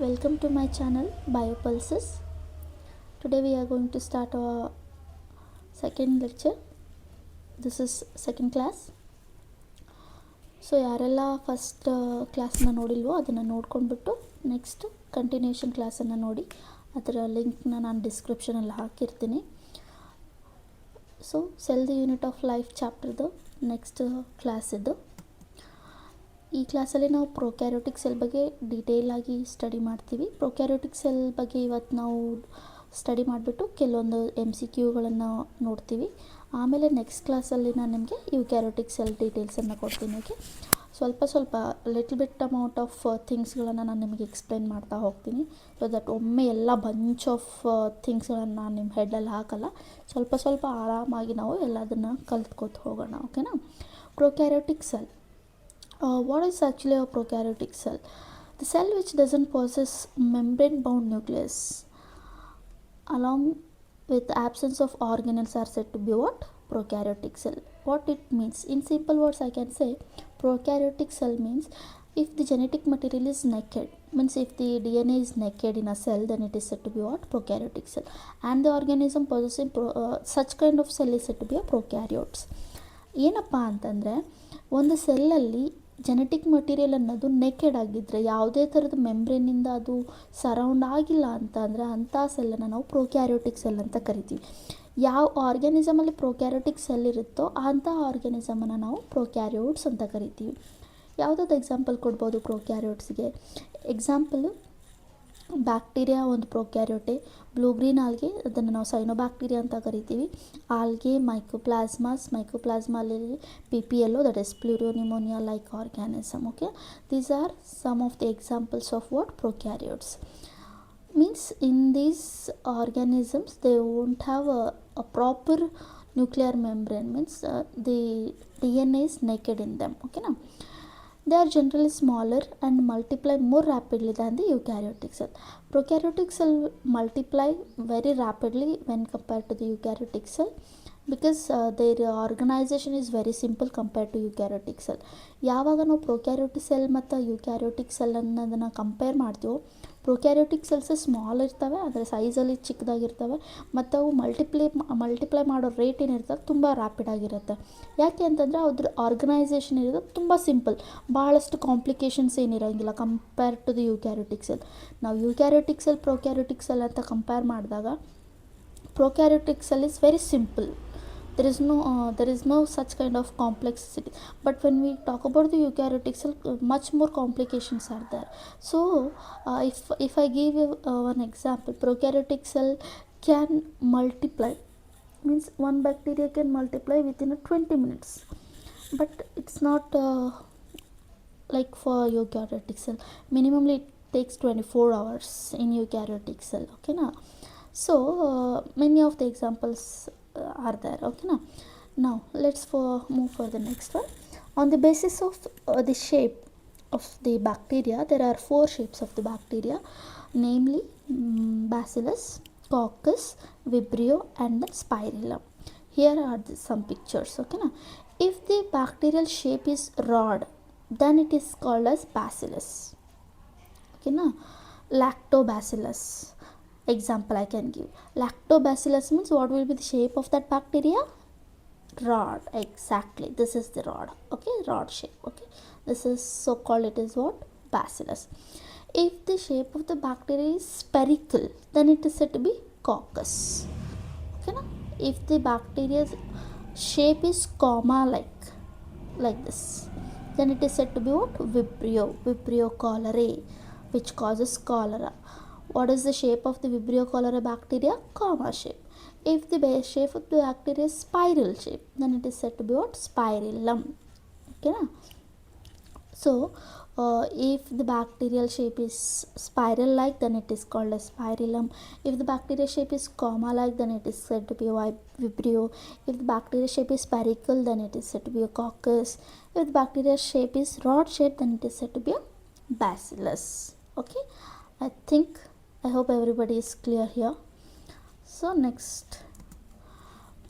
Welcome to my channel Biopulses. Today we are going to start our second lecture. This is second class. So ಯಾರೆಲ್ಲ first ಕ್ಲಾಸ್ನ ನೋಡಿಲ್ವೋ ಅದನ್ನು ನೋಡ್ಕೊಂಡ್ಬಿಟ್ಟು next continuation ಕ್ಲಾಸನ್ನು ನೋಡಿ, ಅದರ ಲಿಂಕ್ನ ನಾನು ಡಿಸ್ಕ್ರಿಪ್ಷನಲ್ಲಿ ಹಾಕಿರ್ತೀನಿ. So cell the unit of life ಚಾಪ್ಟರ್ದು ನೆಕ್ಸ್ಟ್ ಕ್ಲಾಸ್ ಇದು. ಈ ಕ್ಲಾಸಲ್ಲಿ ನಾವು ಪ್ರೊಕ್ಯಾರಿಯೋಟಿಕ್ ಸೆಲ್ ಬಗ್ಗೆ ಡೀಟೇಲ್ ಆಗಿ ಸ್ಟಡಿ ಮಾಡ್ತೀವಿ. ಪ್ರೊಕ್ಯಾರಿಯೋಟಿಕ್ ಸೆಲ್ ಬಗ್ಗೆ ಇವತ್ತು ನಾವು ಸ್ಟಡಿ ಮಾಡಿಬಿಟ್ಟು ಕೆಲವೊಂದು MCQಗಳನ್ನು ನೋಡ್ತೀವಿ. ಆಮೇಲೆ ನೆಕ್ಸ್ಟ್ ಕ್ಲಾಸಲ್ಲಿ ನಾನು ನಿಮಗೆ ಯುಕ್ಯಾರಿಯೋಟಿಕ್ ಸೆಲ್ ಡೀಟೇಲ್ಸನ್ನು ಕೊಡ್ತೀನಿ. ಓಕೆ, ಸ್ವಲ್ಪ ಲಿಟಲ್ ಬಿಟ್ ಅಮೌಂಟ್ ಆಫ್ ಥಿಂಗ್ಸ್ಗಳನ್ನು ನಾನು ನಿಮಗೆ ಎಕ್ಸ್ಪ್ಲೈನ್ ಮಾಡ್ತಾ ಹೋಗ್ತೀನಿ. ಸೊ ದಟ್ ಒಮ್ಮೆ ಎಲ್ಲ ಬಂಚ್ ಆಫ್ ಥಿಂಗ್ಸ್ಗಳನ್ನು ನಾನು ನಿಮ್ಮ ಹೆಡ್ಡಲ್ಲಿ ಹಾಕಲ್ಲ. ಸ್ವಲ್ಪ ಆರಾಮಾಗಿ ನಾವು ಎಲ್ಲದನ್ನು ಕಲ್ತ್ಕೋತ ಹೋಗೋಣ. ಓಕೆನಾ? Prokaryotic cell. What is actually a prokaryotic cell? The cell which doesn't possess membrane bound nucleus along with the absence of organelles are said to be what? Prokaryotic cell. What it means? In simple words I can say prokaryotic cell means if the genetic material is naked, means if the DNA is naked in a cell, then it is said to be what? Prokaryotic cell. And the organism possessing such kind of cell is said to be a prokaryotes. ಏನಪ್ಪ ಅಂತಂದರೆ, ಒಂದು ಸೆಲ್ಲಲ್ಲಿ genetic material ಅನ್ನೋದು naked ಆಗಿದ್ದರೆ, ಯಾವುದೇ ಥರದ ಮೆಂಬ್ರೇನಿಂದ ಅದು surround ಆಗಿಲ್ಲ ಅಂತ ಅಂದರೆ ಅಂಥ ಸೆಲ್ಲನ್ನು ನಾವು ಪ್ರೊಕ್ಯಾರಿಯೋಟಿಕ್ ಸೆಲ್ ಅಂತ ಕರಿತೀವಿ. ಯಾವ ಆರ್ಗ್ಯಾನಿಸಮಲ್ಲಿ ಪ್ರೊಕ್ಯಾರಿಯೋಟಿಕ್ ಸೆಲ್ ಇರುತ್ತೋ ಅಂಥ ಆರ್ಗ್ಯಾನಿಸಮನ್ನು ನಾವು ಪ್ರೊಕ್ಯಾರಿಯೋಟ್ಸ್ ಅಂತ ಕರಿತೀವಿ. ಯಾವುದಾದ್ರು ಎಕ್ಸಾಂಪಲ್ ಕೊಡ್ಬೋದು ಪ್ರೊಕ್ಯಾರಿಯೋಟ್ಸ್ಗೆ? ಎಕ್ಸಾಂಪಲು ಬ್ಯಾಕ್ಟೀರಿಯಾ ಒಂದು ಪ್ರೊಕ್ಯಾರಿಯೋಟೆ. ಬ್ಲೂ ಗ್ರೀನ್ ಆಲ್ಗೆ, ಅದನ್ನು ನಾವು ಸೈನೋಬ್ಯಾಕ್ಟೀರಿಯಾ ಅಂತ ಕರಿತೀವಿ. ಆಲ್ಗೆ ಮೈಕೋಪ್ಲಾಸ್ಮಲ್ಲಿ PPLO, that is pleuropneumonia like organism. Okay, these are some of the examples of what? Prokaryotes. Means in these organisms they won't have a proper nuclear membrane, means the DNA is naked in them. Okay na? They are generally smaller and multiply more rapidly than the eukaryotic cell. Prokaryotic cell multiply very rapidly when compared to the eukaryotic cell because their organization is very simple compared to eukaryotic cell. ಯಾವಾಗ ನಾವು prokaryotic cell ಮತ್ತು eukaryotic cell ಅನ್ನೋದನ್ನು compare ಮಾಡ್ತೀವೋ, prokaryotic cells small ಇರ್ತವೆ, ಅದರ ಸೈಜಲ್ಲಿ ಚಿಕ್ಕದಾಗಿರ್ತವೆ, ಮತ್ತು ಅವು ಮಲ್ಟಿಪ್ಲೈ ಮಾಡೋ ರೇಟ್ ಏನಿರ್ತದೆ ತುಂಬ ರ್ಯಾಪಿಡ್ ಆಗಿರುತ್ತೆ. ಯಾಕೆ ಅಂತಂದರೆ ಅದ್ರ ಆರ್ಗನೈಸೇಷನ್ ಇರೋದು ತುಂಬ ಸಿಂಪಲ್, ಭಾಳಷ್ಟು ಕಾಂಪ್ಲಿಕೇಶನ್ಸ್ ಏನಿರೋಂಗಿಲ್ಲ compare to the eukaryotic cell. ನಾವು ಯುಕ್ಯಾರಿಯೋಟಿಕ್ ಸೆಲ್ ಪ್ರೊಕ್ಯಾರಿಯೋಟಿಕ್ ಸೆಲ್ ಅಂತ ಕಂಪೇರ್ ಮಾಡಿದಾಗ prokaryotic cell is very simple. There is no such kind of complexity, but when we talk about the eukaryotic cell, much more complications are there. So if I give you one example, prokaryotic cell can multiply, means one bacteria can multiply within 20 minutes, but it's not like for eukaryotic cell. Minimally it takes 24 hours in eukaryotic cell. Okay na? So many of the examples are there. Okay now let's move for the next one. On the basis of the shape of the bacteria, there are 4 shapes of the bacteria, namely bacillus, coccus, vibrio and the spirillum. Here are some pictures. Okay now, if the bacterial shape is rod, then it is called as bacillus. Okay now, lactobacillus example I can give. Lactobacillus means what will be the shape of that bacteria? Rod. Exactly, this is the rod. Okay, rod shape. Okay, this is so called, it is what? Bacillus. If the shape of the bacteria is spherical, then it is said to be coccus. Okay na? If the bacteria's shape is comma like this, then it is said to be what? Vibrio cholerae, which causes cholera. What is the shape of the Vibrio cholerae bacteria? Comma shape. If the base shape of the bacteria is spiral shape, then it is said to be what? Spirillum. Okay na? So if the bacterial shape is spiral like, then it is called as spirillum. If the bacterial shape is comma like, then it is said to be Vibrio. If the bacterial shape is spherical, then it is said to be a coccus. If the bacterial shape is rod shape, then it is said to be a bacillus. Okay, I hope everybody is clear here. So next,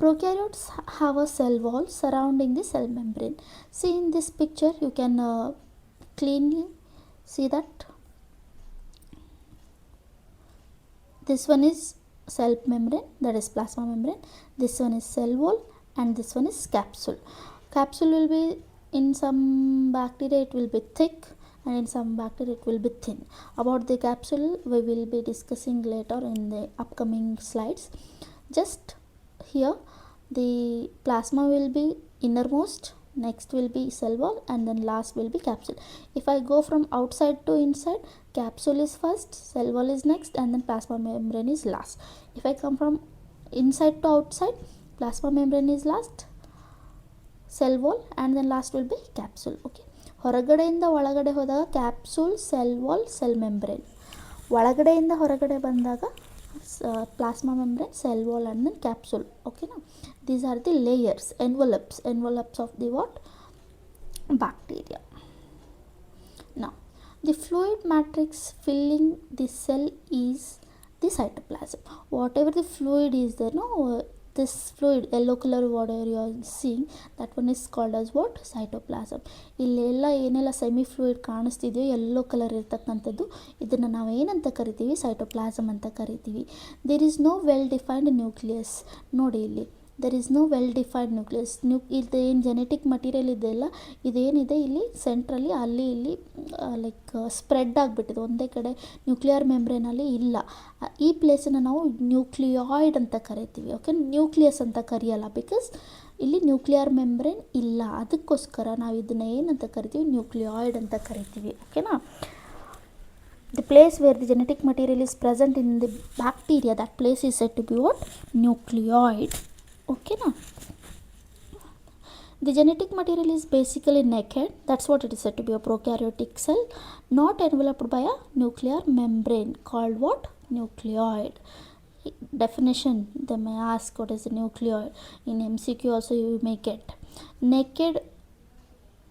prokaryotes have a cell wall surrounding the cell membrane. See in this picture, you can cleanly see that This one is cell membrane, that is plasma membrane. This one is cell wall, and this one is capsule. Capsule will be, in some bacteria it will be thick, and in some bacteria it will be thin. About the capsule we will be discussing later in the upcoming slides. Just here the plasma will be innermost, next will be cell wall, and then last will be capsule. If I go from outside to inside, capsule is first, cell wall is next, and then plasma membrane is last. If I come from inside to outside, plasma membrane is last, cell wall, and then last will be capsule. Okay, ಹೊರಗಡೆಯಿಂದ ಒಳಗಡೆ ಹೋದಾಗ capsule, cell wall, cell membrane. ಒಳಗಡೆಯಿಂದ ಹೊರಗಡೆ ಬಂದಾಗ plasma membrane, cell wall, and then capsule. Okay, now these are the layers, envelopes of the what? Bacteria. Now the fluid matrix filling the cell is the cytoplasm. Whatever the fluid is there, no, this fluid, yellow color whatever you are seeing, that one is called as what? Cytoplasm. ಇಲ್ಲೆಲ್ಲ ಏನೆಲ್ಲ semi fluid ಕಾಣಿಸ್ತಿದೆಯೋ yellow colour ಇರ್ತಕ್ಕಂಥದ್ದು, ಇದನ್ನು ನಾವು ಏನಂತ ಕರಿತೀವಿ? Cytoplasm ಅಂತ ಕರಿತೀವಿ. There is no well defined nucleus. ನೋಡಿ ಇಲ್ಲಿ, there is no well defined nucleus. ಇದೇನು ಜೆನೆಟಿಕ್ ಮಟೀರಿಯಲ್ ಇದೆಯಲ್ಲ, ಇದೇನಿದೆ ಇಲ್ಲಿ ಸೆಂಟ್ರಲ್ಲಿ ಅಲ್ಲಿ ಇಲ್ಲಿ ಲೈಕ್ ಸ್ಪ್ರೆಡ್ ಆಗಿಬಿಟ್ಟಿದೆ, ಒಂದೇ ಕಡೆ ನ್ಯೂಕ್ಲಿಯರ್ ಮೆಂಬ್ರೇನಲ್ಲಿ ಇಲ್ಲ. ಈ ಪ್ಲೇಸನ್ನು ನಾವು ನ್ಯೂಕ್ಲಿಯಾಯ್ಡ್ ಅಂತ ಕರಿತೀವಿ. ಓಕೆ, ನ್ಯೂಕ್ಲಿಯಸ್ ಅಂತ ಕರೆಯಲ್ಲ, ಬಿಕಾಸ್ ಇಲ್ಲಿ ನ್ಯೂಕ್ಲಿಯರ್ ಮೆಂಬ್ರೇನ್ ಇಲ್ಲ. ಅದಕ್ಕೋಸ್ಕರ ನಾವು ಇದನ್ನು ಏನಂತ ಕರಿತೀವಿ? ನ್ಯೂಕ್ಲಿಯಾಯ್ಡ್ ಅಂತ ಕರಿತೀವಿ. ಓಕೆನಾ? The place where the genetic material is present in the bacteria, that place is said to be what? Nucleoid. Okay na? The genetic material is basically naked. That's what it is said to be, a prokaryotic cell not enveloped by a nuclear membrane called what? Nucleoid. Definition, they may ask what is a nucleoid. In MCQ also you may get. Naked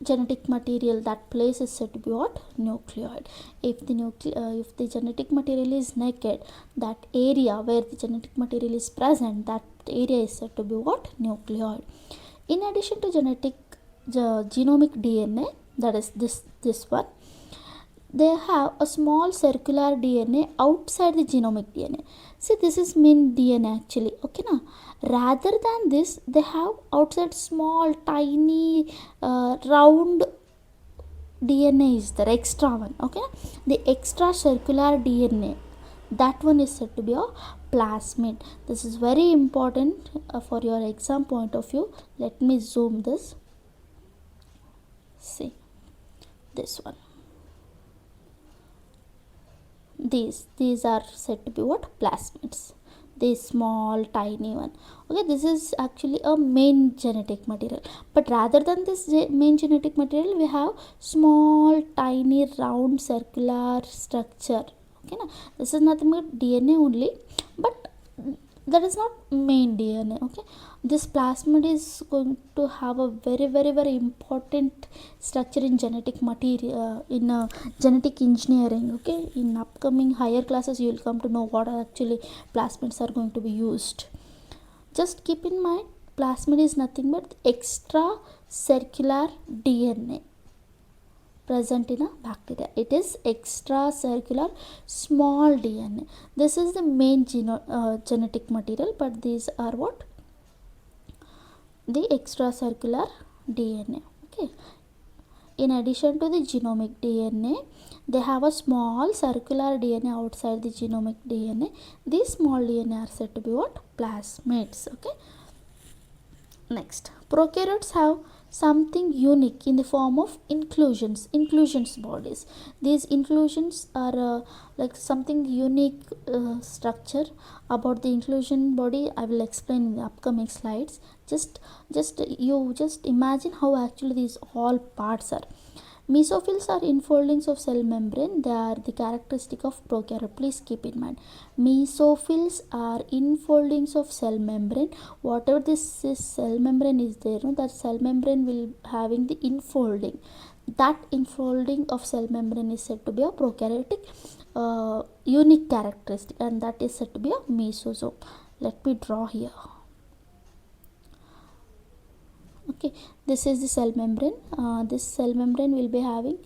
genetic material, that place is said to be what? Nucleoid. If the genetic material is naked, that area where the genetic material is present, that area is said to be what? Nucleoid. In addition to genomic DNA, that is this one, they have a small circular DNA outside the genomic DNA. See, this is main DNA actually. Okay na? Rather than this, they have outside small tiny round DNA is there, extra one. Okay, the extra circular DNA, that one is said to be a plasmid. This is very important for your exam point of view. Let me zoom this. See this one. These are said to be what? Plasmids. This small tiny one. Okay, this is actually a main genetic material, but rather than this main genetic material, we have small tiny round circular structure. Okay na? This is nothing but DNA only, but that is not main DNA. Okay, this plasmid is going to have a very important structure in genetic material, in genetic engineering. Okay, in upcoming higher classes you will come to know what actually plasmids are going to be used. Just keep in mind, plasmid is nothing but extra circular DNA present in a bacteria. It is extracircular small DNA. This is the main genetic material, but these are what? The extracircular DNA. Okay, in addition to the genomic DNA, they have a small circular DNA outside the genomic DNA. These small DNA are said to be what? Plasmids. Okay, next, prokaryotes have something unique in the form of inclusions bodies. These inclusions are like something unique structure. About the inclusion body I will explain in the upcoming slides. Just imagine how actually these all parts are. Mesophils are infoldings of cell membrane. They are the characteristic of prokaryote. Please keep in mind, mesophils are infoldings of cell membrane. Whatever this cell membrane is there, no, that cell membrane will having the infolding. That infolding of cell membrane is said to be a prokaryotic unique characteristic, and that is said to be a mesosome. Let me draw here. Okay, this is the cell membrane. This cell membrane will be having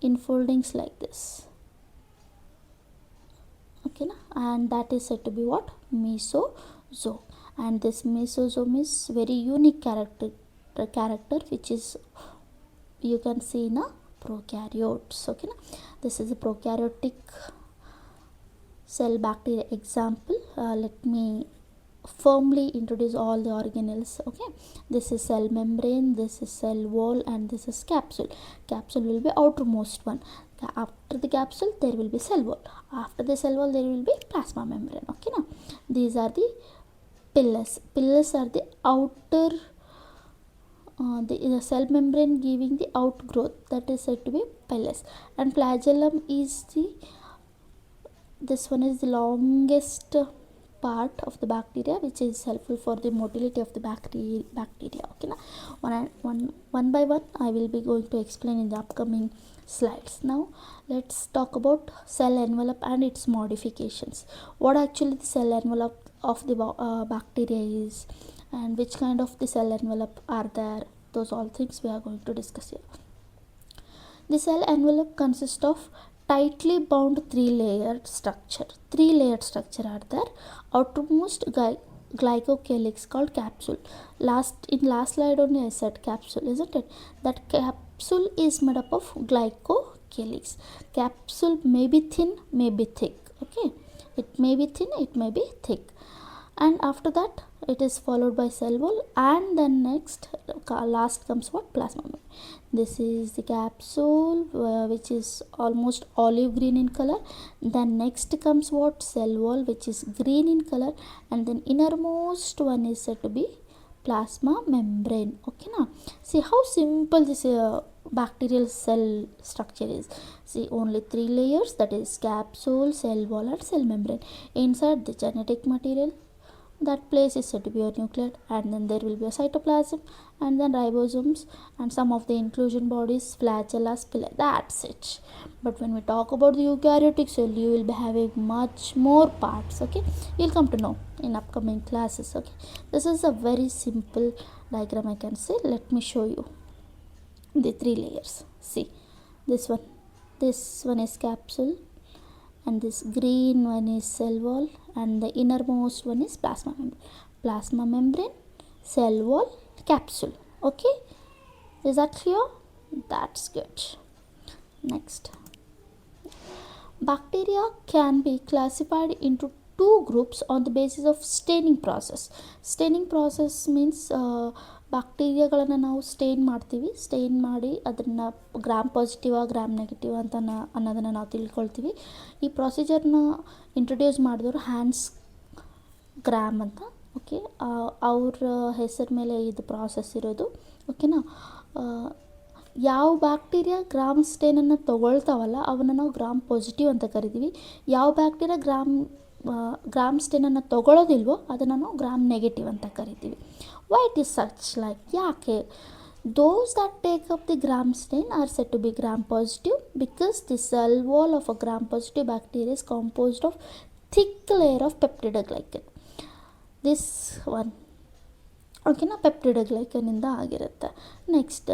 infoldings like this. and that is said to be what? Mesosome. And this mesosome is very unique character which is you can see in a prokaryotes. Okay, this is a prokaryotic cell bacteria example. Let me firmly introduce all the organelles. Okay, this is cell membrane, this is cell wall, and this is capsule. Capsule will be outermost one. After the capsule there will be cell wall. After the cell wall there will be plasma membrane. Okay, now these are the pillars. Pillars are the outer the cell membrane giving the outgrowth, that is said to be pillars. And flagellum is this one is the longest part of the bacteria, which is helpful for the motility of the bacteria. Okay, now one by one I will be going to explain in the upcoming slides. Now let's talk about cell envelope and its modifications. What actually the cell envelope of the bacteria is, and which kind of the cell envelope are there, those all things we are going to discuss here. The cell envelope consists of tightly bound three-layered structure. Three-layered structure are there. Outermost Glycocalyx called capsule. Last slide only I said capsule, isn't it? That capsule is made up of Glycocalyx. Capsule may be thin, may be thick. Okay, it may be thin, it may be thick. And after that it is followed by cell wall, and then next last comes what? Plasma membrane. This is the capsule which is almost olive green in color. Then next comes what? Cell wall, which is green in color, and then innermost one is said to be plasma membrane. Okay, now see how simple this bacterial cell structure is. See, only three layers, that is capsule, cell wall, and cell membrane. Inside the genetic material, that place is said to be a nucleus, and then there will be a cytoplasm, and then ribosomes, and some of the inclusion bodies, flagella, pili. That's it. But when we talk about the eukaryotic cell, you will be having much more parts. Okay, you'll come to know in upcoming classes. Okay, this is a very simple diagram, I can say. Let me show you the three layers. See, this one is capsule, and this green one is cell wall, and the innermost one is plasma membrane. Plasma membrane, cell wall, capsule. Okay, is that clear? That's good. Next, bacteria can be classified into two groups on the basis of staining process. Staining process means ಬ್ಯಾಕ್ಟೀರಿಯಾಗಳನ್ನು ನಾವು stain ಮಾಡ್ತೀವಿ. Stain ಮಾಡಿ ಅದನ್ನು gram ಪಾಸಿಟಿವಾ gram negative ಅಂತ ಅನ್ನೋದನ್ನು ನಾವು ತಿಳ್ಕೊಳ್ತೀವಿ. ಈ ಪ್ರೊಸೀಜರ್ನ introduce ಮಾಡಿದವರು Hans gram ಅಂತ. ಓಕೆ, ಅವ್ರ ಹೆಸರ ಮೇಲೆ ಇದು ಪ್ರಾಸೆಸ್ ಇರೋದು. ಓಕೆನಾ, ಯಾವ ಬ್ಯಾಕ್ಟೀರಿಯಾ ಗ್ರಾಮ್ ಸ್ಟೇನನ್ನು ತೊಗೊಳ್ತಾವಲ್ಲ ಅವನ್ನ ನಾವು ಗ್ರಾಮ್ ಪಾಸಿಟಿವ್ ಅಂತ ಕರಿತೀವಿ. ಯಾವ ಬ್ಯಾಕ್ಟೀರಿಯಾ ಗ್ರಾಮ್ ಸ್ಟೇನನ್ನು ತೊಗೊಳ್ಳೋದಿಲ್ವೋ ಅದನ್ನು ನಾವು ಗ್ರಾಮ್ ನೆಗೆಟಿವ್ ಅಂತ ಕರಿತೀವಿ. Why it is such? Like, ಯಾಕೆ? Those that take up the gram stain are said to be gram positive because the cell wall of a gram positive bacteria is composed of thick layer of peptidoglycan. This one, ಓಕೆನಾ, ಪೆಪ್ಟಿಡೋಗ್ಲೈಕನಿಂದ ಆಗಿರುತ್ತೆ. Next,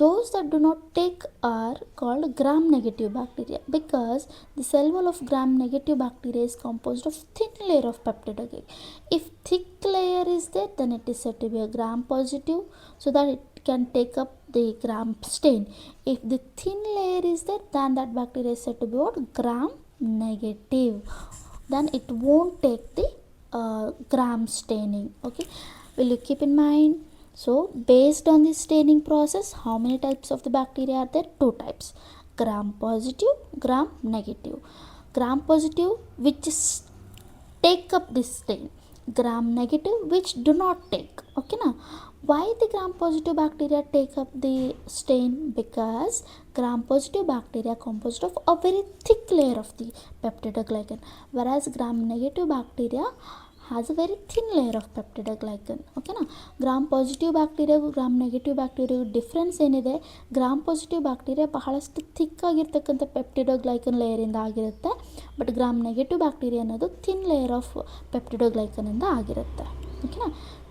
those that do not take are called gram negative bacteria because the cell wall of gram negative bacteria is composed of thin layer of peptidoglycan. If thick layer is there then it is said to be a gram positive so that it can take up the gram stain. If the thin layer is there, then that bacteria is said to be what? Gram negative. Then it won't take the gram staining. Okay, will you keep in mind? So based on the staining process, how many types of the bacteria are there? Two types: gram positive, gram negative. Gram positive which take up this stain, gram negative which do not take. Okay, now why the gram positive bacteria take up the stain? Because gram positive bacteria composed of a very thick layer of the peptidoglycan, whereas gram negative bacteria has a very thin layer of peptidoglycan. Okay na, gram positive bacteria gram negative bacteria difference ಏನಿದೆ, gram positive bacteria ಬಹಳಷ್ಟು thick ಆಗಿರ್ತಕ್ಕಂಥ ಪೆಪ್ಟಿಡೋಗ್ಲೈಕನ್ ಲೇಯರಿಂದ ಆಗಿರುತ್ತೆ. But gram negative bacteria ಅನ್ನೋದು thin layer of ಪೆಪ್ಟಿಡೋಗ್ಲೈಕನಿಂದ ಆಗಿರುತ್ತೆ. ಓಕೆನಾ.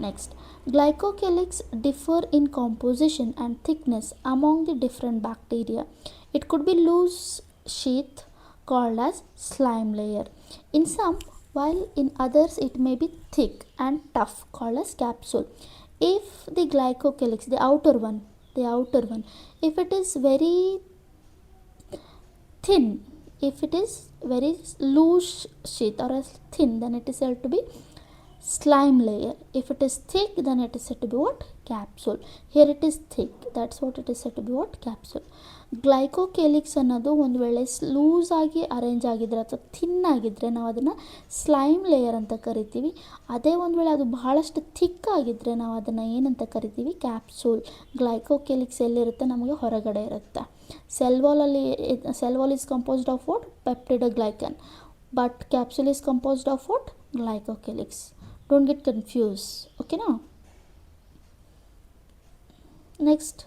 Next, Glycocalyx differ in composition and thickness among the different bacteria. It could be loose sheath, called as slime layer. In some, while in others it may be thick and tough, called as capsule. If the glycocalyx, the outer one, if it is very thin, if it is very loose sheath or as thin, then it is said to be slime layer. If it is thick, then it is said to be what? Capsule. Here it is thick, that's what it is said to be what? Capsule. ಗ್ಲೈಕೋಕೆಲಿಕ್ಸ್ ಅನ್ನೋದು ಒಂದು ವೇಳೆ loose ಆಗಿ arrange ಆಗಿದ್ರೆ ಅಥವಾ thin ಆಗಿದ್ದರೆ ನಾವು ಅದನ್ನು slime layer ಅಂತ ಕರಿತೀವಿ. ಅದೇ ಒಂದು ವೇಳೆ ಅದು ಬಹಳಷ್ಟು ಥಿಕ್ ಆಗಿದ್ದರೆ ನಾವು ಅದನ್ನು ಏನಂತ ಕರಿತೀವಿ? ಕ್ಯಾಪ್ಸೂಲ್. ಗ್ಲೈಕೋಕೆಲಿಕ್ಸ್ ಎಲ್ಲಿರುತ್ತೆ? ನಮಗೆ ಹೊರಗಡೆ ಇರುತ್ತೆ. Cell wall is composed of what? Peptidoglycan. But capsule is composed of what? Glycocalyx. Don't get confused. Okay now. Next,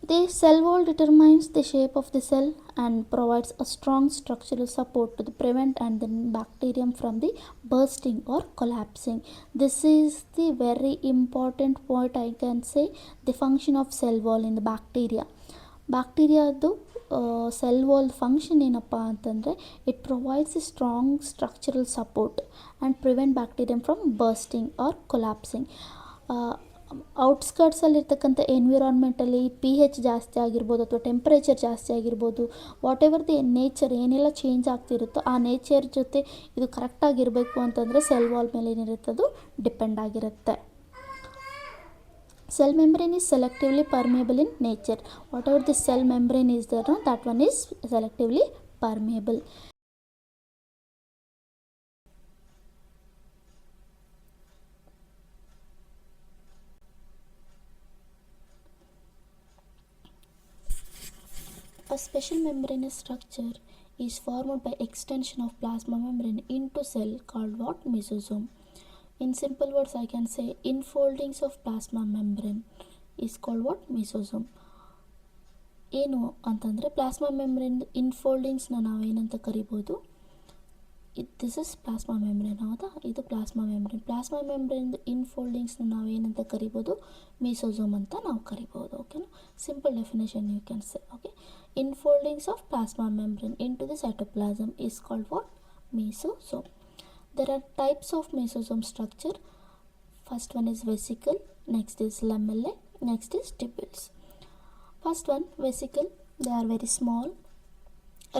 the cell wall determines the shape of the cell and provides a strong structural support to prevent and the bacterium from the bursting or collapsing. This is the very important point, I can say, the function of cell wall in the bacteria. ಬ್ಯಾಕ್ಟೀರಿಯಾದು cell wall function ಏನಪ್ಪ ಅಂತಂದರೆ, it provides a strong structural support and prevent bacterium from bursting or collapsing. ಔಟ್ಸ್ಕರ್ಟ್ಸಲ್ಲಿರ್ತಕ್ಕಂಥ ಎನ್ವಿರಾನ್ಮೆಂಟಲ್ಲಿ pH ಜಾಸ್ತಿ ಆಗಿರ್ಬೋದು ಅಥವಾ temperature ಜಾಸ್ತಿ ಆಗಿರ್ಬೋದು, ವಾಟ್ ಎವರ್ ದಿ ನೇಚರ್ ಏನೆಲ್ಲ ಚೇಂಜ್ ಆಗ್ತಿರುತ್ತೋ ಆ ನೇಚರ್ ಜೊತೆ ಇದು ಕರೆಕ್ಟಾಗಿರಬೇಕು ಅಂತಂದರೆ ಸೆಲ್ ವಾಲ್ ಮೇಲೆ ಏನಿರುತ್ತೆ ಅದು ಡಿಪೆಂಡ್ ಆಗಿರುತ್ತೆ. Cell membrane is selectively permeable in nature. Whatever the cell membrane is there, that one is selectively permeable. A special membranous structure is formed by extension of plasma membrane into cell called what? Mesosome. In simple words, I can say infoldings of plasma membrane is called what? Mesosome. ಏನು ಅಂತಂದರೆ plasma membrane ಇನ್ಫೋಲ್ಡಿಂಗ್ಸ್ನ ನಾವೇನಂತ ಕರಿಬೋದು? This is plasma membrane, ಹೌದಾ? ಇದು plasma membrane. Plasma membrane ಇನ್ಫೋಲ್ಡಿಂಗ್ಸ್ನ ನಾವೇನಂತ ಕರಿಬೋದು? ಮೆಸೋಸೋಮ್ ಅಂತ ನಾವು ಕರಿಬೋದು. ಓಕೆನಾ? Simple definition you can say. Okay, infoldings of plasma membrane into the cytoplasm is called what? Mesosome. There are types of mesosome structure. First one is vesicle, next is lamellae, next is tubules. First one, vesicle. They are very small,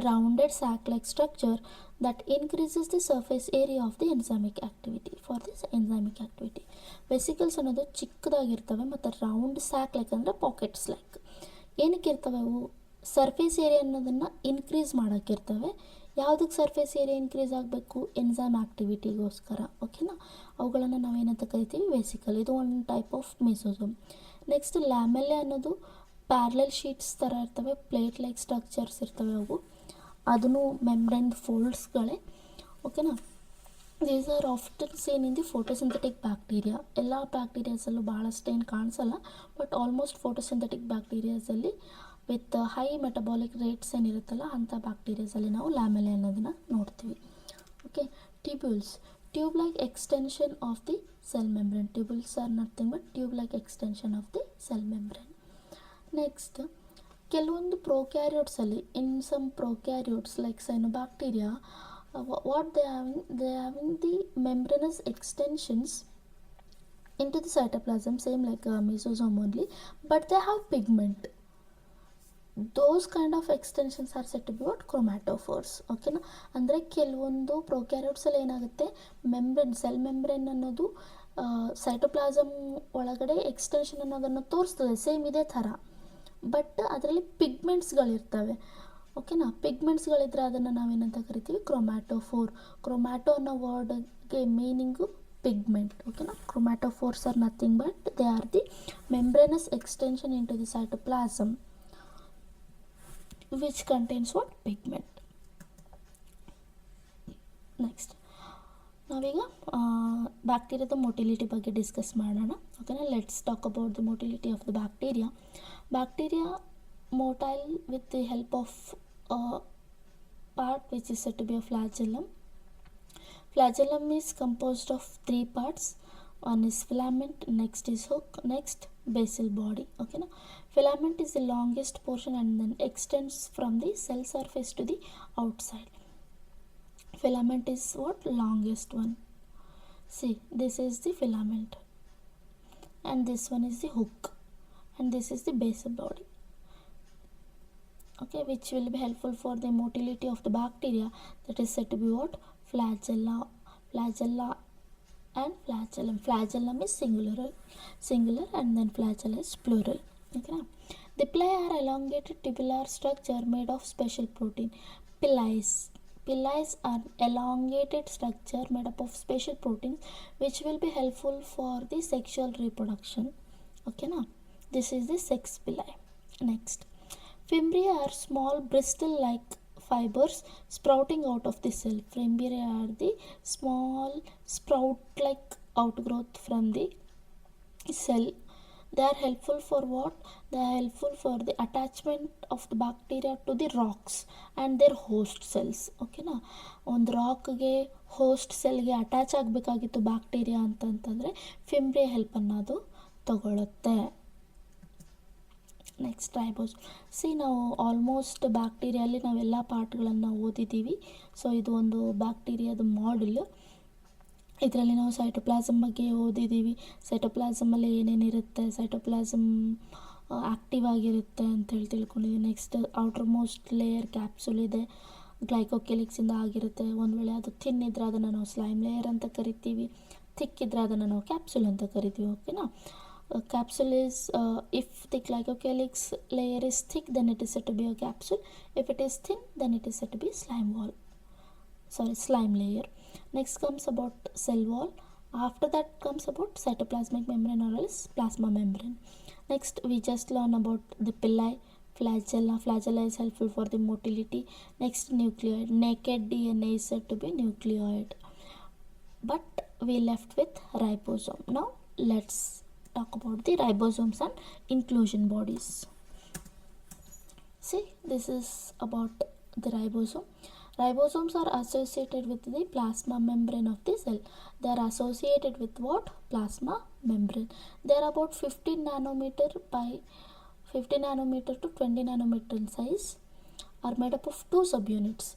rounded sac-like structure that increases the surface area of the enzymic activity. For this enzymic activity, vesicles ಅನ್ನೋದು ಚಿಕ್ಕದಾಗಿರ್ತವೆ ಮತ್ತು round sack like ಅಂದರೆ pockets like. ಏನಕ್ಕೆ ಇರ್ತವೆ ಅವು? Surface area ಅನ್ನೋದನ್ನು increase ಮಾಡೋಕ್ಕಿರ್ತವೆ. ಯಾವುದಕ್ಕೆ surface area increase ಆಗಬೇಕು? Enzyme ಆ್ಯಕ್ಟಿವಿಟಿಗೋಸ್ಕರ. ಓಕೆನಾ? ಅವುಗಳನ್ನು ನಾವೇನಂತ ಕರಿತೀವಿ? ವೆಸಿಕಲ್. ಇದು ಒಂದು ಟೈಪ್ ಆಫ್ ಮೆಸೋಸೋಮ್. ನೆಕ್ಸ್ಟ್ ಲ್ಯಾಮೆಲ್ಲೆ ಅನ್ನೋದು ಪ್ಯಾರಲಲ್ ಶೀಟ್ಸ್ ಥರ ಇರ್ತವೆ, ಪ್ಲೇಟ್ ಲೈಕ್ ಸ್ಟ್ರಕ್ಚರ್ಸ್ ಇರ್ತವೆ ಅವು. ಅದನ್ನು ಮೆಮ್ಬ್ರೇನ್ ಫೋಲ್ಡ್ಸ್ಗಳೇ. ಓಕೆನಾ? These are often seen in the photosynthetic bacteria. ಎಲ್ಲ ಬ್ಯಾಕ್ಟೀರಿಯಾಸಲ್ಲೂ ಭಾಳಷ್ಟು ಏನು ಕಾಣಿಸಲ್ಲ, ಬಟ್ ಆಲ್ಮೋಸ್ಟ್ ಫೋಟೋಸಿಂಥೆಟಿಕ್ ಬ್ಯಾಕ್ಟೀರಿಯಾಸಲ್ಲಿ ವಿತ್ ಹೈ ಮೆಟಬಾಲಿಕ್ ರೇಟ್ಸ್ ಏನಿರುತ್ತಲ್ಲ ಅಂಥ ಬ್ಯಾಕ್ಟೀರಿಯಾಸಲ್ಲಿ ನಾವು ಲ್ಯಾಮೆಲ್ಲೆ ಅನ್ನೋದನ್ನು ನೋಡ್ತೀವಿ. Okay, tubules. Tube like extension of the cell membrane. Tubules are nothing but tube like extension of the cell membrane. Next, ಕೆಲವೊಂದು ಪ್ರೊಕ್ಯಾರಿಯೋಟ್ಸಲ್ಲಿ, in some prokaryotes like cyanobacteria, what they having the membranous extensions into the cytoplasm, same like mesosome only, but they have pigment. Those kind of extensions are said to be what? Chromatophores. ಓಕೆನಾ? ಅಂದರೆ ಕೆಲವೊಂದು ಪ್ರೊಕ್ಯಾರಿಯೋಟ್ಸಲ್ಲಿ ಏನಾಗುತ್ತೆ, cell membrane ಅನ್ನೋದು cytoplasm ಒಳಗಡೆ extension ಅನ್ನೋದನ್ನು ತೋರಿಸ್ತದೆ, same ಇದೇ ಥರ, ಬಟ್ ಅದರಲ್ಲಿ ಪಿಗ್ಮೆಂಟ್ಸ್ಗಳಿರ್ತವೆ. ಓಕೆನಾ? ಪಿಗ್ಮೆಂಟ್ಸ್ಗಳಿದ್ರೆ ಅದನ್ನು ನಾವೇನಂತ ಕರಿತೀವಿ? ಕ್ರೊಮ್ಯಾಟೋಫೋರ್. ಕ್ರೊಮ್ಯಾಟೋ ಅನ್ನೋ ವರ್ಡ್ಗೆ ಮೀನಿಂಗು ಪಿಗ್ಮೆಂಟ್. ಓಕೆನಾ? Chromatophores are nothing but they are the membranous extension into the cytoplasm which contains what? Pigment. Next ನಾವೀಗ ಬ್ಯಾಕ್ಟೀರಿಯಾದ ಮೊಟಿಲಿಟಿ ಬಗ್ಗೆ ಡಿಸ್ಕಸ್ ಮಾಡೋಣ. ಓಕೆನಾ? Let's talk about the motility of the bacteria. Bacteria motile with the help of a part which is said to be a flagellum. Flagellum is composed of 3 parts. One is filament, next is hook, next basal body. Okay, now filament is the longest portion and then extends from the cell surface to the outside. Filament is what? Longest one. See, this is the filament and this one is the hook and this is the basal body. Okay, which will be helpful for the motility of the bacteria, that is said to be what? Flagella and flagellum. Flagellum is singular and then flagella is plural. Okay, the pili are elongated tubular structure made of special protein. Pili are elongated structure made up of special proteins which will be helpful for the sexual reproduction. Okay, now this is the sex pili. Next, Fimbriae are small bristle-like fibers sprouting out of the cell. Fimbriae are the small sprout-like outgrowth from the cell. They are helpful for what? They are helpful for the attachment of the bacteria to the rocks and their host cells. Okay na, ಒಂದು ರಾಕ್ಗೆ host ಸೆಲ್ಗೆ attach ಆಗಬೇಕಾಗಿತ್ತು bacteria ಅಂತಂತಂದರೆ ಫಿಂಬ್ರಿಯಾ help ಅನ್ನೋದು ತಗೊಳುತ್ತೆ. Next ribosome. C ನಾವು almost ಬ್ಯಾಕ್ಟೀರಿಯಲ್ಲಿ ನಾವೆಲ್ಲ ಪಾರ್ಟ್ಗಳನ್ನು ಓದಿದ್ದೀವಿ. So ಇದು ಒಂದು ಬ್ಯಾಕ್ಟೀರಿಯಾದ ಮಾಡೆಲ್. ಇದರಲ್ಲಿ ನಾವು ಸೈಟೋಪ್ಲಾಸಮ್ ಬಗ್ಗೆ ಓದಿದ್ದೀವಿ. ಸೈಟೋಪ್ಲಾಸಮಲ್ಲಿ ಏನೇನಿರುತ್ತೆ, ಸೈಟೋಪ್ಲಾಸಮ್ ಆ್ಯಕ್ಟಿವ್ ಆಗಿರುತ್ತೆ ಅಂತೇಳಿ ತಿಳ್ಕೊಂಡಿದ್ದೀವಿ. Next outermost layer capsule ಇದೆ, ಗ್ಲೈಕೋಕೆಲಿಕ್ಸಿಂದ ಆಗಿರುತ್ತೆ. ಒಂದು ವೇಳೆ ಅದು ಥಿನ್ ಇದ್ದರೆ ಅದನ್ನು ನಾವು ಸ್ಲೈಮ್ ಲೇಯರ್ ಅಂತ ಕರಿತೀವಿ, ಥಿಕ್ ಇದ್ದರೆ ಅದನ್ನು ನಾವು ಕ್ಯಾಪ್ಸುಲ್ ಅಂತ ಕರಿತೀವಿ. ಓಕೆನಾ. Capsule is if the glycocalyx layer is thick, then it is said to be a capsule. If it is thin, then it is said to be slime layer. Next comes about cell wall. After that comes about cytoplasmic membrane or else plasma membrane. Next we just learn about the pili, flagella is helpful for the motility. Next, nucleoid. Naked DNA is said to be nucleoid, but we left with ribosome. Now let's talk about the ribosomes and inclusion bodies. See, this is about the ribosome. Ribosomes are associated with the plasma membrane of the cell. They are associated with what? Plasma membrane. They are about 15 nanometer to 20 nanometer in size. Are made up of two subunits.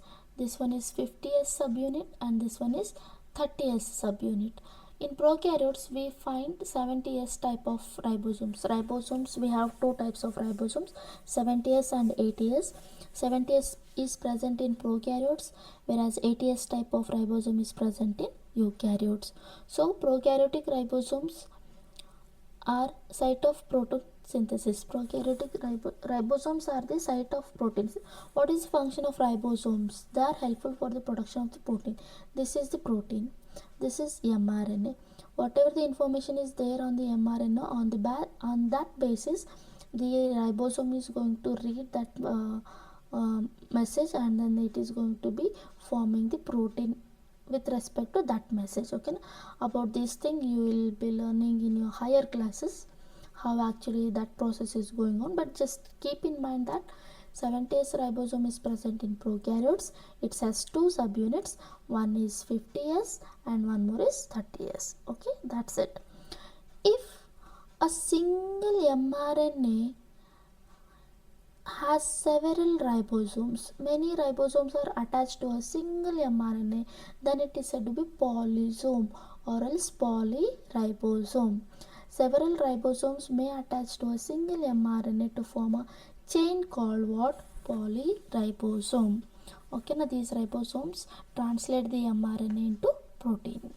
This one is 50s subunit and this one is 30s subunit. In prokaryotes, we find 70s type of ribosomes. Ribosomes, we have two types of ribosomes, 70s and 80s. 70s is present in prokaryotes, whereas 80s type of ribosome is present in eukaryotes. So, prokaryotic ribosomes are site of protein synthesis. Prokaryotic ribosomes are the site of proteins. What is the function of ribosomes? They are helpful for the production of the protein. This is the protein. This is mRNA. Whatever the information is there on the mRNA, on that basis, the ribosome is going to read that message, and then it is going to be forming the protein with respect to that message. Okay, about this thing you will be learning in your higher classes how actually that process is going on, but just keep in mind that 70s ribosome is present in prokaryotes. It has two subunits, one is 50s and one more is 30s. Okay, that's it. If a single mRNA has several ribosomes, many ribosomes are attached to a single mRNA, then it is said to be polysome or else polyribosome. Several ribosomes may attach to a single mRNA to form a chain called what? Polyribosome. Okay, now these ribosomes translate the mRNA into protein.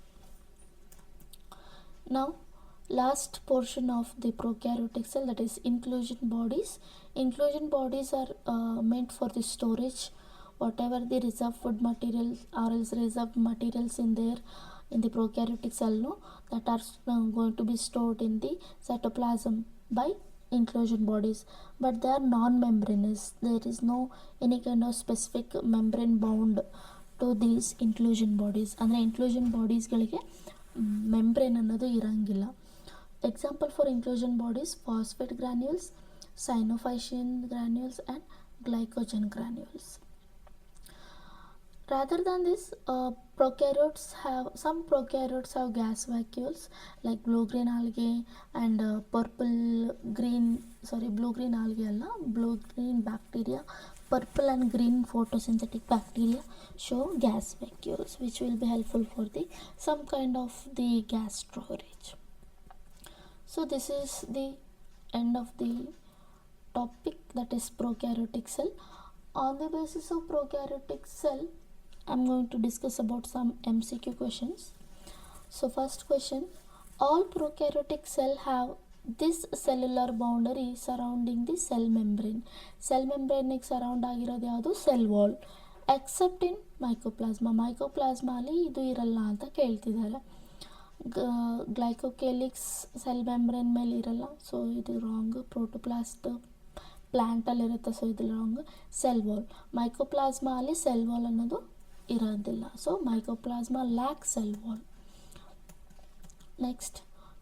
Now last portion of the prokaryotic cell, that is inclusion bodies. Inclusion bodies are meant for the storage, whatever the reserved food materials or else reserved materials in there in the prokaryotic cell, no, that are going to be stored in the cytoplasm by inclusion bodies, but they are non-membranous. There is no any kind of specific membrane bound to these inclusion bodies. ಅಂದರೆ inclusion bodiesಗಳಿಗೆ membrane ಅನ್ನೋದು ಇರಂಗಿಲ್ಲ. Example for inclusion bodies: phosphate granules, synophycean granules and glycogen granules. Rather than this, some prokaryotes have gas vacuoles like blue-green algae and blue-green algae alla, blue-green bacteria, purple and green photosynthetic bacteria show gas vacuoles, which will be helpful for the some kind of the gas storage. So this is the end of the topic, that is prokaryotic cell. On the basis of prokaryotic cell, I'm going to discuss about some MCQ questions. So first question, all prokaryotic cell have this cellular boundary surrounding the cell membrane. Cell membrane surround ಆಗಿರೋದು ಯಾವುದು? Cell wall. Accept ಇನ್ mycoplasma. Mycoplasma ಅಲ್ಲಿ ಇದು ಇರಲ್ಲ ಅಂತ ಕೇಳ್ತಿದ್ದಾರೆ. ಗ್ಲೈಕೋಕ್ಯಾಲಿಕ್ಸ್ cell membrane ಮೇಲೆ ಇರಲ್ಲ, so ಇದು ರಾಂಗ್. ಪ್ರೋಟೋಪ್ಲಾಸ್ಟ್ ಪ್ಲ್ಯಾಂಟಲ್ಲಿ ಇರುತ್ತೆ, ಸೊ ಇದು ರಾಂಗ್. ಸೆಲ್ ವಾಲ್, ಮೈಕೋಪ್ಲಾಸ್ಮಾ ಅಲ್ಲಿ ಸೆಲ್ ವಾಲ್ ಅನ್ನೋದು ಇರೋದಿಲ್ಲ, so mycoplasma lac cell wall. Next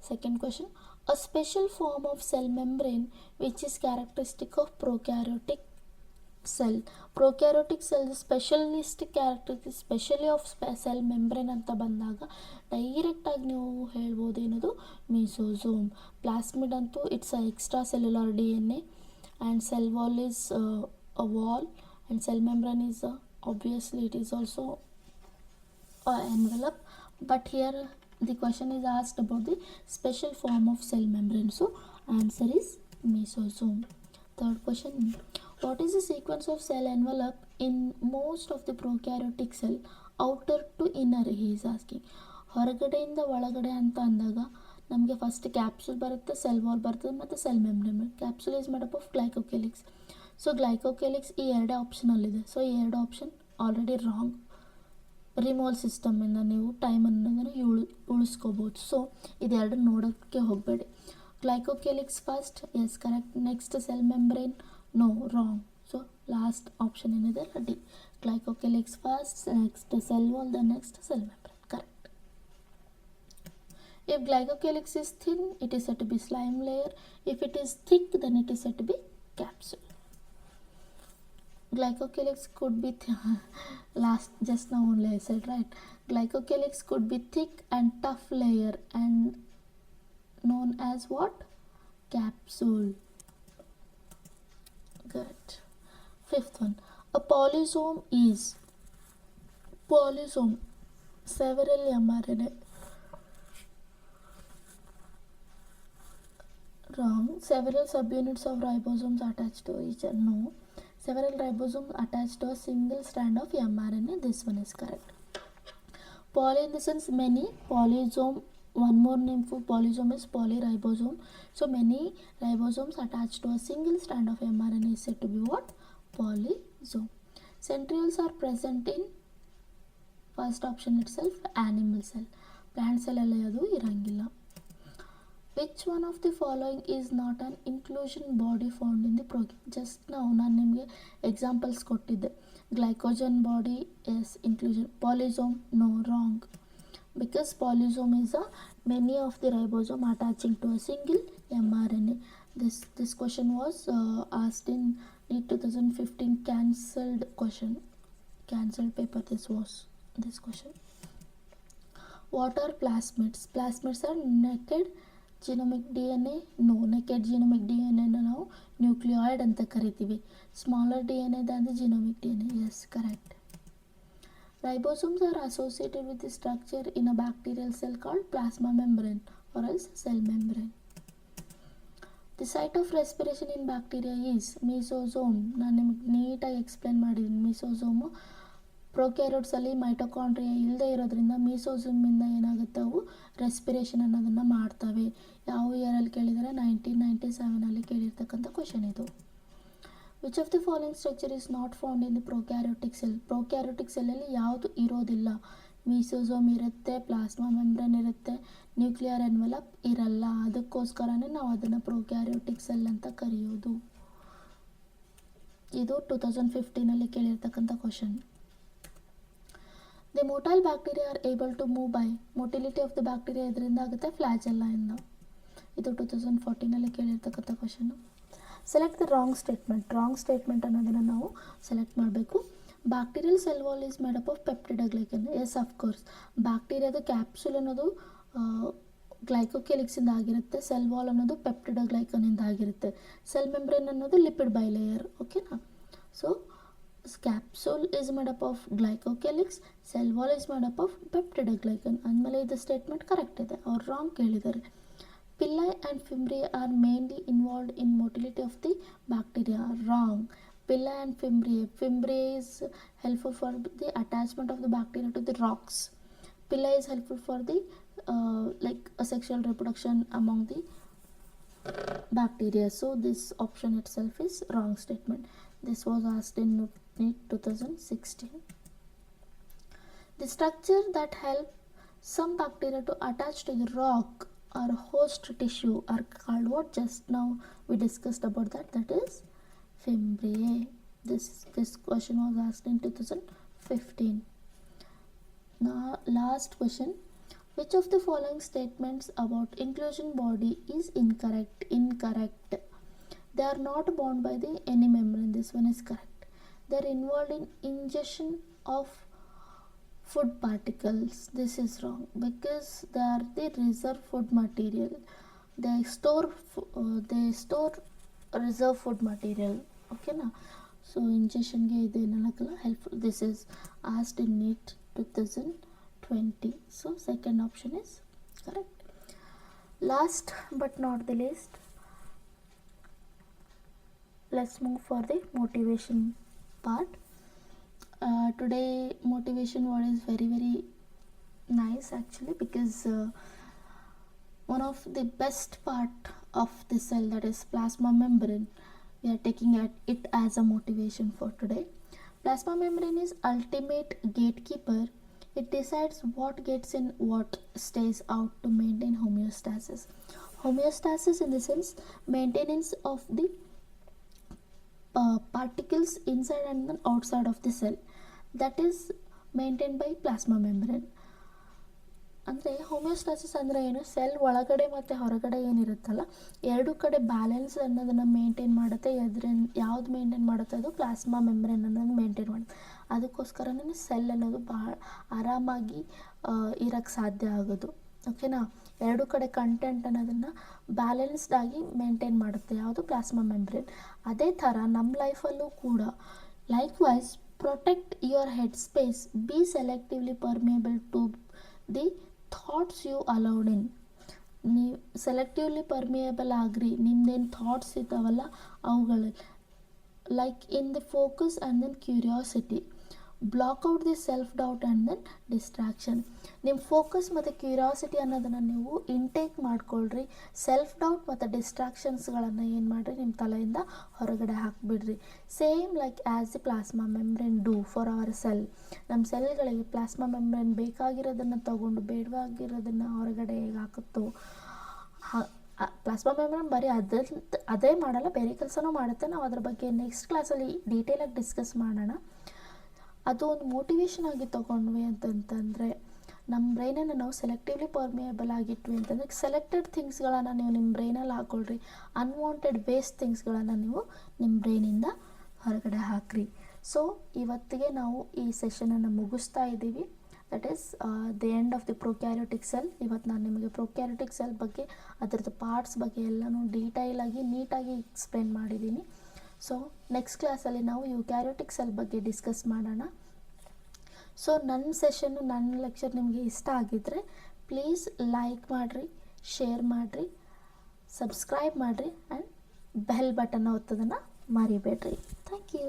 second question, a special form of cell membrane which is characteristic of prokaryotic cell. Prokaryotic cell specialistic characteristic specially of cell membrane ಅಂತ ಬಂದಾಗ ಡೈರೆಕ್ಟಾಗಿ ನೀವು ಹೇಳ್ಬೋದು ಏನದು ಮೆಸೋಸೋಮ್. Plasmid ಅಂತೂ it's a extra cellular DNA and cell wall is a wall and cell membrane is obviously it is also an envelope, but here the question is asked about the special form of cell membrane, so answer is mesosome. Third question, what is the sequence of cell envelope in most of the prokaryotic cell? Outer to inner he is asking. ಹೊರಗಡೆಯಿಂದ ಒಳಗಡೆ ಅಂತ ಅಂದಾಗ ನಮಗೆ first capsule ಬರುತ್ತೆ, cell wall ಬರ್ತದೆ, ಮತ್ತು cell membrane. Capsule is made up of glycocalyx. So glycocalyx ಈ ಎರಡೇ ಆಪ್ಷನಲ್ಲಿದೆ, ಸೊ ಈ ಎರಡು ಆಪ್ಷನ್ ಆಲ್ರೆಡಿ ರಾಂಗ್. ರಿಮೋಲ್ ಸಿಸ್ಟಮಿಂದ ನೀವು ಟೈಮ್ ಅನ್ನೋದನ್ನು ಉಳಿಸ್ಕೋಬೋದು, ಸೊ ಇದೆರಡು ನೋಡೋಕ್ಕೆ ಹೋಗಬೇಡಿ. Glycocalyx first, yes correct. Next cell membrane, no wrong. So last option ಏನಿದೆ D, glycocalyx first, next cell wall, the next cell membrane, correct. If glycocalyx is thin, it is said to be slime layer. If it is thick, then it is said to be capsule. Glycocalyx could be just now only I said, right? Glycocalyx could be thick and tough layer and known as what? Capsule. Good. Fifth one, a polysome is several mRNA. Wrong. Several subunits of ribosomes attached to each other. No. Several ribosomes attached to a single strand of mRNA. This one is correct. Poly in the sense many. Polysome, one more name for polysome is polyribosome. So many ribosomes attached to a single strand of mRNA is said to be what? Polysome. Centrioles are present in first option itself, animal cell. Plant cell alla yadu irangilla. Which one of the following is not an inclusion body found in the just now ನಾನು ನಿಮಗೆ examples ಕೊಟ್ಟಿದ್ದೆ. Glycogen body, as inclusion. Polysome, no, wrong, because polysome is a many of the ribosome attaching to a single mRNA. This question was asked in NEET 2015 cancelled paper. This question. What are plasmids? Plasmids are naked genomic DNA. No, naked genomic DNA ನಾವು nucleoid ಅಂತ ಕರಿತೀವಿ. Smaller DNA than the genomic DNA. Yes, correct. Ribosomes are associated with the structure in a bacterial cell called plasma membrane or else cell membrane. The site of respiration in bacteria is mesosome. ನಾನು ನಿಮಗೆ ನೀಟಾಗಿ explain ಮಾಡಿದ್ದೀನಿ. ಮೆಸೋಸೋಮು prokaryotes ಅಲ್ಲಿ mitochondria ಇಲ್ಲದೆ ಇರೋದ್ರಿಂದ ಮೆಸೋಸೋಮಿಂದ ಏನಾಗುತ್ತೆ, ಅವು respiration ಅನ್ನೋದನ್ನು ಮಾಡ್ತವೆ. ಯಾವ ಇಯರಲ್ಲಿ ಕೇಳಿದರೆ 1997 ಕೇಳಿರ್ತಕ್ಕಂಥ ಕ್ವಶನ್ ಇದು. Which of the following structure is not found in the prokaryotic cell? Prokaryotic ಸೆಲ್ಲಲ್ಲಿ ಯಾವುದು ಇರೋದಿಲ್ಲ? ಮೆಸೋಸೋಮ್ ಇರುತ್ತೆ, ಪ್ಲಾಸ್ಮಾ ಮೆಂಬ್ರೇನ್ ಇರುತ್ತೆ, ನ್ಯೂಕ್ಲಿಯರ್ ಎನ್ವೆಲಪ್ ಇರಲ್ಲ. ಅದಕ್ಕೋಸ್ಕರನೇ ನಾವು ಅದನ್ನು ಪ್ರೊಕ್ಯಾರಿಯೋಟಿಕ್ ಸೆಲ್ ಅಂತ ಕರೆಯೋದು. ಇದು 2015 ಕೇಳಿರ್ತಕ್ಕಂಥ question. The motile bacteria are able to move by motility of the bacteria ಇದರಿಂದ ಆಗುತ್ತೆ ಫ್ಲಾಜೆಲ್ಲಾ ಇಂದ. ಇದು 2014 ಕೇಳಿರ್ತಕ್ಕಂಥ question. Select the wrong statement. Wrong statement ಅನ್ನೋದನ್ನು ನಾವು ಸೆಲೆಕ್ಟ್ ಮಾಡಬೇಕು. Bacterial cell wall is made up of peptidoglycan. Yes of course, ಬ್ಯಾಕ್ಟೀರಿಯಾದ capsule ಅನ್ನೋದು ಗ್ಲೈಕೋಕ್ಯಾಲಿಕ್ಸಿಂದ ಆಗಿರುತ್ತೆ, ಸೆಲ್ ವಾಲ್ ಅನ್ನೋದು ಪೆಪ್ಟಿಡೋಗ್ಲೈಕನಿಂದ ಆಗಿರುತ್ತೆ, ಸೆಲ್ ಮೆಂಬ್ರೇನ್ ಅನ್ನೋದು ಲಿಪಿಡ್ ಬೈಲೇಯರ್. ಓಕೆನಾ? So capsule is made up of glycocalyx, cell wall is made up of peptidoglycan. ಅಂದಮೇಲೆ ಇದು ಸ್ಟೇಟ್ಮೆಂಟ್ ಕರೆಕ್ಟ್ ಇದೆ, ಅವ್ರು ರಾಂಗ್ ಕೇಳಿದ್ದಾರೆ. Pili and Fimbriae are mainly involved in motility of the bacteria. Wrong. Pili and Fimbriae. Fimbriae is helpful for the attachment of the bacteria to the rocks. Pili is helpful for the sexual reproduction among the bacteria. So this option itself is wrong statement. This was asked in NEET 2016. The structure that help some bacteria to attach to the rock or host tissue are called what? Just now we discussed about that. That is Fimbriae. This question was asked in 2015. Now last question. Which of the following statements about inclusion body is incorrect? Incorrect. They are not bound by any membrane. This one is correct. They are involved in ingestion of food particles. This is wrong because they are the reserve food material. They store reserve food material. Okay na? So ingestion ge idenalakala helpful. This is asked in NEET 2020. So second option is correct. Last but not the least, let's move for the motivation part. Today motivation word is very nice actually, because one of the best part of the cell, that is plasma membrane, we are taking it as a motivation for today. Plasma membrane is ultimate gatekeeper. It decides what gets in, what stays out to maintain homeostasis. Homeostasis in the sense maintenance of the particles inside and then outside of the cell, that is maintained by plasma membrane. ಅಂದರೆ homeostasis ಅಂದರೆ ಏನು? Cell ಒಳಗಡೆ ಮತ್ತು ಹೊರಗಡೆ ಏನಿರುತ್ತಲ್ಲ, ಎರಡು ಕಡೆ balance ಅನ್ನೋದನ್ನು maintain ಮಾಡುತ್ತೆ. ಯಾವ್ದು ಮೇಂಟೈನ್ ಮಾಡುತ್ತೆ? ಅದು ಪ್ಲಾಸ್ಮಾ ಮೆಂಬ್ರೇನ್ ಅನ್ನೋದು ಮೇಂಟೈನ್ ಮಾಡುತ್ತೆ. ಅದಕ್ಕೋಸ್ಕರನೇ ಸೆಲ್ ಅನ್ನೋದು ಭಾಳ ಆರಾಮಾಗಿ ಇರೋಕ್ಕೆ ಸಾಧ್ಯ ಆಗೋದು. ಓಕೆನಾ? ಎರಡು ಕಡೆ ಕಂಟೆಂಟ್ ಅನ್ನೋದನ್ನು ಬ್ಯಾಲೆನ್ಸ್ಡ್ ಆಗಿ ಮೇಂಟೈನ್ ಮಾಡುತ್ತೆ ಯಾವುದು? Plasma membrane. ಅದೇ ಥರ ನಮ್ಮ ಲೈಫಲ್ಲೂ ಕೂಡ likewise protect your head space, be selectively permeable to the thoughts you allowed in. ನೀವು ಸೆಲೆಕ್ಟಿವ್ಲಿ ಪರ್ಮಿಯಬಲ್ ಆಗ್ರಿ, ನಿಮ್ದೇನು ಥಾಟ್ಸ್ ಇದ್ದಾವಲ್ಲ ಅವುಗಳಲ್ಲಿ, like in the focus and then curiosity. Block out the self doubt and then distraction. ನಿಮ್ಮ focus ಮತ್ತು curiosity ಅನ್ನೋದನ್ನು ನೀವು intake ಮಾಡ್ಕೊಳ್ರಿ. ಸೆಲ್ಫ್ ಡೌಟ್ ಮತ್ತು ಡಿಸ್ಟ್ರಾಕ್ಷನ್ಸ್ಗಳನ್ನು ಏನು ಮಾಡಿರಿ, ನಿಮ್ಮ ತಲೆಯಿಂದ ಹೊರಗಡೆ ಹಾಕಿಬಿಡ್ರಿ. Same like as the plasma membrane do for our cell. ನಮ್ಮ ಸೆಲ್ಗಳಿಗೆ ಪ್ಲಾಸ್ಮಾ ಮೆಂಬ್ರೇನ್ ಬೇಕಾಗಿರೋದನ್ನು ತಗೊಂಡು ಬೇಡವಾಗಿರೋದನ್ನು ಹೊರಗಡೆ ಹೇಗೆ ಹಾಕುತ್ತೋ, ಪ್ಲಾಸ್ಮಾ ಮೆಂಬ್ರೇನ್ ಬರೀ ಅದೇ ಮಾಡಲ್ಲ, ಬೇರೆ ಕೆಲಸನೂ ಮಾಡುತ್ತೆ. ನಾವು ಅದ್ರ ಬಗ್ಗೆ ನೆಕ್ಸ್ಟ್ ಕ್ಲಾಸಲ್ಲಿ ಡೀಟೇಲಾಗಿ ಡಿಸ್ಕಸ್ ಮಾಡೋಣ. ಅದು ಒಂದು ಮೋಟಿವೇಶನ್ ಆಗಿ ತೊಗೊಂಡ್ವಿ ಅಂತಂತಂದರೆ, ನಮ್ಮ ಬ್ರೈನನ್ನು ನಾವು ಸೆಲೆಕ್ಟಿವ್ಲಿ ಪರ್ಮಿಯಬಲ್ ಆಗಿಟ್ವಿ ಅಂತಂದರೆ ಸೆಲೆಕ್ಟೆಡ್ ಥಿಂಗ್ಸ್ಗಳನ್ನು ನೀವು ನಿಮ್ಮ ಬ್ರೈನಲ್ಲಿ ಹಾಕ್ಕೊಳ್ರಿ. ಅನ್ವಾಂಟೆಡ್ ವೇಸ್ಟ್ ಥಿಂಗ್ಸ್ಗಳನ್ನು ನೀವು ನಿಮ್ಮ ಬ್ರೈನಿಂದ ಹೊರಗಡೆ ಹಾಕ್ರಿ. ಸೊ ಇವತ್ತಿಗೆ ನಾವು ಈ ಸೆಷನನ್ನು ಮುಗಿಸ್ತಾ ಇದ್ದೀವಿ. That is the end of the prokaryotic cell. ಇವತ್ತು ನಾನು ನಿಮಗೆ ಪ್ರೊಕ್ಯಾರಿಯೋಟಿಕ್ ಸೆಲ್ ಬಗ್ಗೆ, ಅದರದ್ದು ಪಾರ್ಟ್ಸ್ ಬಗ್ಗೆ ಎಲ್ಲನೂ ಡೀಟೈಲಾಗಿ ನೀಟಾಗಿ ಎಕ್ಸ್ಪ್ಲೇನ್ ಮಾಡಿದ್ದೀನಿ. ಸೊ ನೆಕ್ಸ್ಟ್ ಕ್ಲಾಸಲ್ಲಿ ನಾವು ಯುಕ್ಯಾರಿಯೋಟಿಕ್ ಸೆಲ್ ಬಗ್ಗೆ ಡಿಸ್ಕಸ್ ಮಾಡೋಣ. ಸೊ ನನ್ನ ಲೆಕ್ಚರ್ ನಿಮಗೆ ಇಷ್ಟ ಆಗಿದ್ದರೆ ಪ್ಲೀಸ್ ಲೈಕ್ ಮಾಡಿರಿ, ಶೇರ್ ಮಾಡಿರಿ, ಸಬ್ಸ್ಕ್ರೈಬ್ ಮಾಡಿರಿ ಆ್ಯಂಡ್ ಬೆಲ್ ಬಟನ್ನ ಒತ್ತೋದನ್ನು ಮರಿಬೇಡ್ರಿ. Thank you.